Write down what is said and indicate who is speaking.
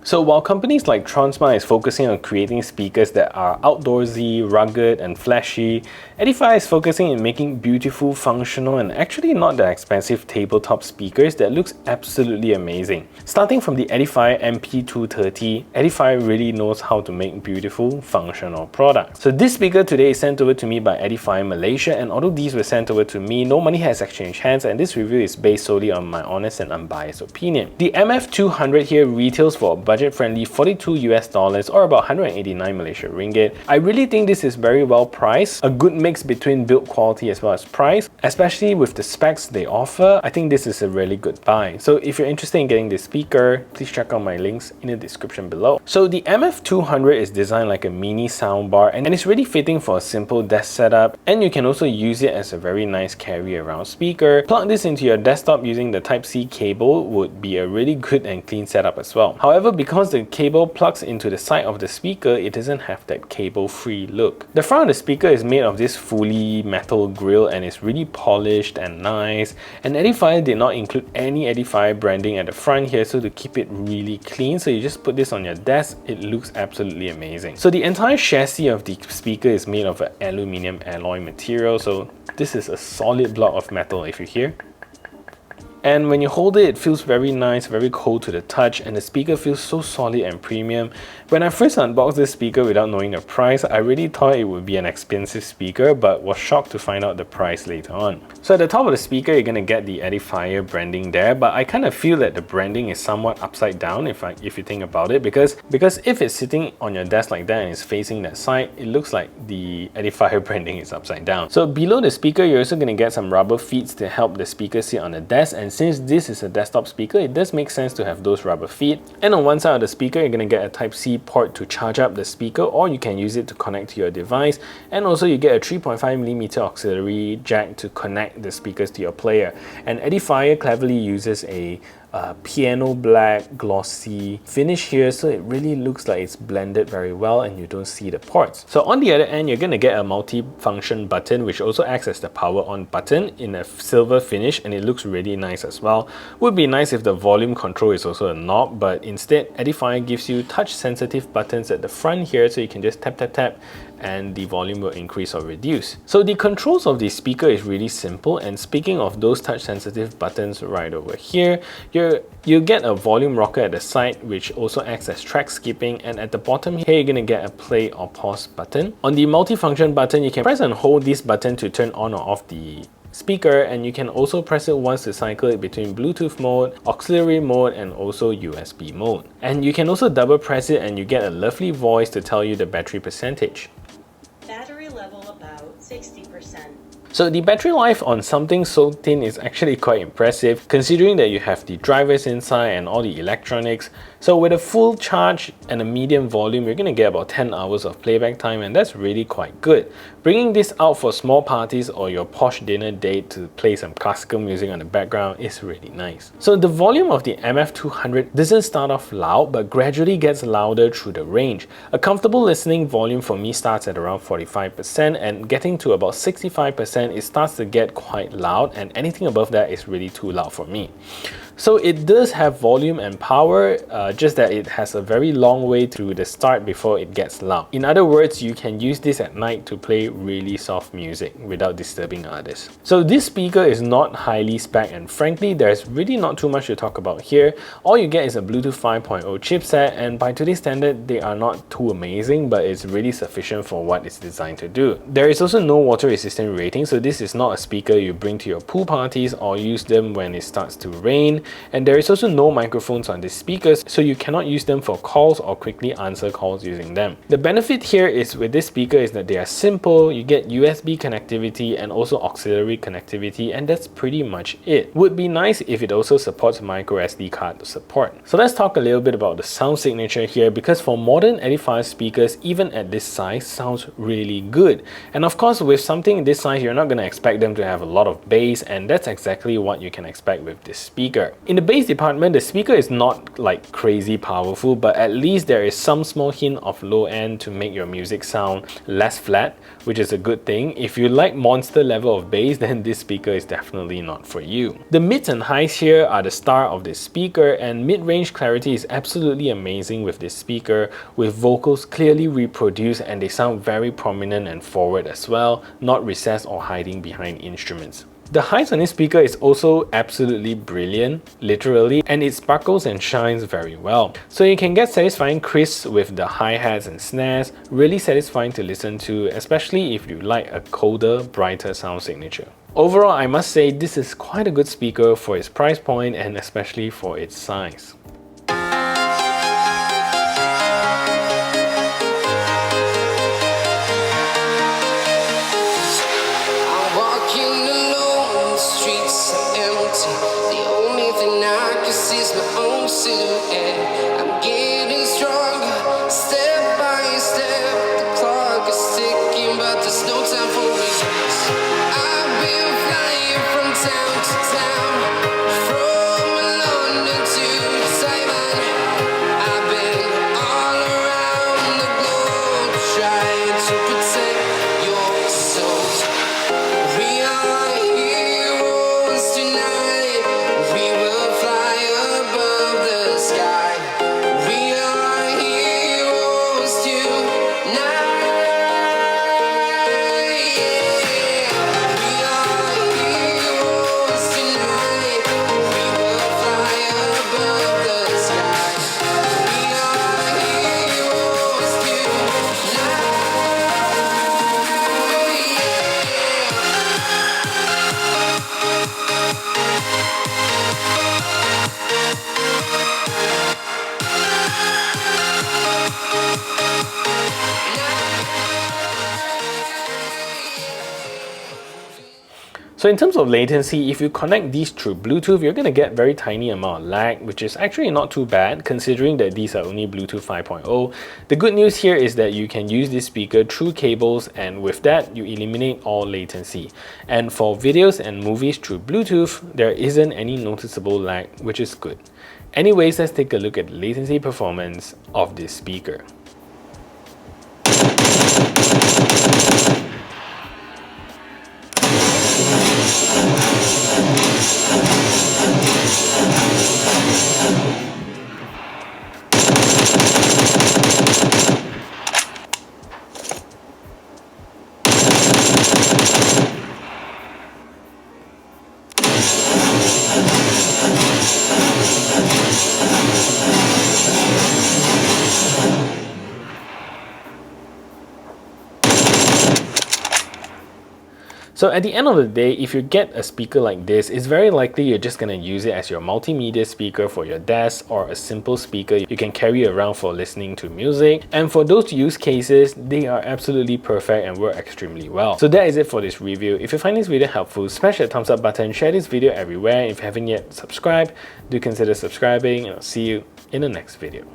Speaker 1: So while companies like Tronsmart is focusing on creating speakers that are outdoorsy, rugged and flashy, Edifier is focusing on making beautiful, functional and actually not that expensive tabletop speakers that looks absolutely amazing. Starting from the Edifier MP230, Edifier really knows how to make beautiful, functional products. So this speaker today is sent over to me by Edifier Malaysia, and although these were sent over to me, no money has exchanged hands, and this review is based solely on my honest and unbiased opinion. The MF200 here retails for a budget-friendly $42 or about 189 Malaysia ringgit. I really think this is very well priced, a good mix between build quality as well as price, especially with the specs they offer. I think this is a really good buy. So if you're interested in getting this speaker, please check out my links in the description below. So the MF200 is designed like a mini soundbar, and it's really fitting for a simple desk setup, and you can also use it as a very nice carry around speaker. Plug this into your desktop using the Type-C cable would be a really good and clean setup as well. However, because the cable plugs into the side of the speaker, it doesn't have that cable-free look. The front of the speaker is made of this fully metal grille and it's really polished and nice, and Edifier did not include any Edifier branding at the front here, so to keep it really clean, so you just put this on your desk, it looks absolutely amazing. So the entire chassis of the speaker is made of an aluminium alloy material, so this is a solid block of metal if you hear. And when you hold it, it feels very nice, very cold to the touch, and the speaker feels so solid and premium. When I first unboxed this speaker without knowing the price, I really thought it would be an expensive speaker, but was shocked to find out the price later on. So at the top of the speaker, you're going to get the Edifier branding there, but I kind of feel that the branding is somewhat upside down if you think about it, because if it's sitting on your desk like that and it's facing that side, it looks like the Edifier branding is upside down. So below the speaker, you're also going to get some rubber feet to help the speaker sit on the desk, and since this is a desktop speaker, it does make sense to have those rubber feet. And on one side of the speaker, you're going to get a Type-C port to charge up the speaker, or you can use it to connect to your device. And also you get a 3.5mm auxiliary jack to connect the speakers to your player. And Edifier cleverly uses a piano black glossy finish here, so it really looks like it's blended very well and you don't see the ports. So on the other end, you're going to get a multi-function button which also acts as the power on button in a silver finish, and it looks really nice as well. Would be nice if the volume control is also a knob, but instead Edifier gives you touch sensitive buttons at the front here, so you can just tap tap tap and the volume will increase or reduce. So the controls of the speaker is really simple, and speaking of those touch sensitive buttons right over here, you get a volume rocker at the side which also acts as track skipping, and at the bottom here you're going to get a play or pause button. On the multifunction button, you can press and hold this button to turn on or off the speaker, and you can also press it once to cycle it between Bluetooth mode, auxiliary mode and also USB mode. And you can also double press it and you get a lovely voice to tell you the battery percentage.
Speaker 2: Battery level about 60%.
Speaker 1: So the battery life on something so thin is actually quite impressive, considering that you have the drivers inside and all the electronics. So with a full charge and a medium volume, you're going to get about 10 hours of playback time, and that's really quite good. Bringing this out for small parties or your posh dinner date to play some classical music on the background is really nice. So the volume of the MF200 doesn't start off loud, but gradually gets louder through the range. A comfortable listening volume for me starts at around 45%, and getting to about 65%, it starts to get quite loud, and anything above that is really too loud for me. So it does have volume and power, just that it has a very long way to the start before it gets loud. In other words, you can use this at night to play really soft music without disturbing others. So this speaker is not highly spec, and frankly there's really not too much to talk about here. All you get is a Bluetooth 5.0 chipset, and by today's standard they are not too amazing, but it's really sufficient for what it's designed to do. There is also no water resistant rating, so this is not a speaker you bring to your pool parties or use them when it starts to rain. And there is also no microphones on these speakers, so you cannot use them for calls or quickly answer calls using them. The benefit here is with this speaker is that they are simple, you get USB connectivity and also auxiliary connectivity, and that's pretty much it. Would be nice if it also supports micro SD card support. So let's talk a little bit about the sound signature here, because for modern Edifier speakers, even at this size, sounds really good. And of course, with something this size, you're not going to expect them to have a lot of bass, and that's exactly what you can expect with this speaker. In the bass department, the speaker is not like crazy powerful, but at least there is some small hint of low end to make your music sound less flat, which is a good thing. If you like monster level of bass, then this speaker is definitely not for you. The mids and highs here are the star of this speaker, and mid-range clarity is absolutely amazing with this speaker, with vocals clearly reproduced and they sound very prominent and forward as well, not recessed or hiding behind instruments. The highs on this speaker is also absolutely brilliant, literally, and it sparkles and shines very well. So you can get satisfying crisp with the hi-hats and snares, really satisfying to listen to, especially if you like a colder, brighter sound signature. Overall, I must say this is quite a good speaker for its price point and especially for its size. So in terms of latency, if you connect these through Bluetooth, you're going to get very tiny amount of lag, which is actually not too bad considering that these are only Bluetooth 5.0. The good news here is that you can use this speaker through cables, and with that, you eliminate all latency. And for videos and movies through Bluetooth, there isn't any noticeable lag, which is good. Anyways, let's take a look at the latency performance of this speaker. So at the end of the day, if you get a speaker like this, it's very likely you're just going to use it as your multimedia speaker for your desk, or a simple speaker you can carry around for listening to music. And for those use cases, they are absolutely perfect and work extremely well. So that is it for this review. If you find this video helpful, smash that thumbs up button, share this video everywhere. If you haven't yet subscribed, do consider subscribing, and I'll see you in the next video.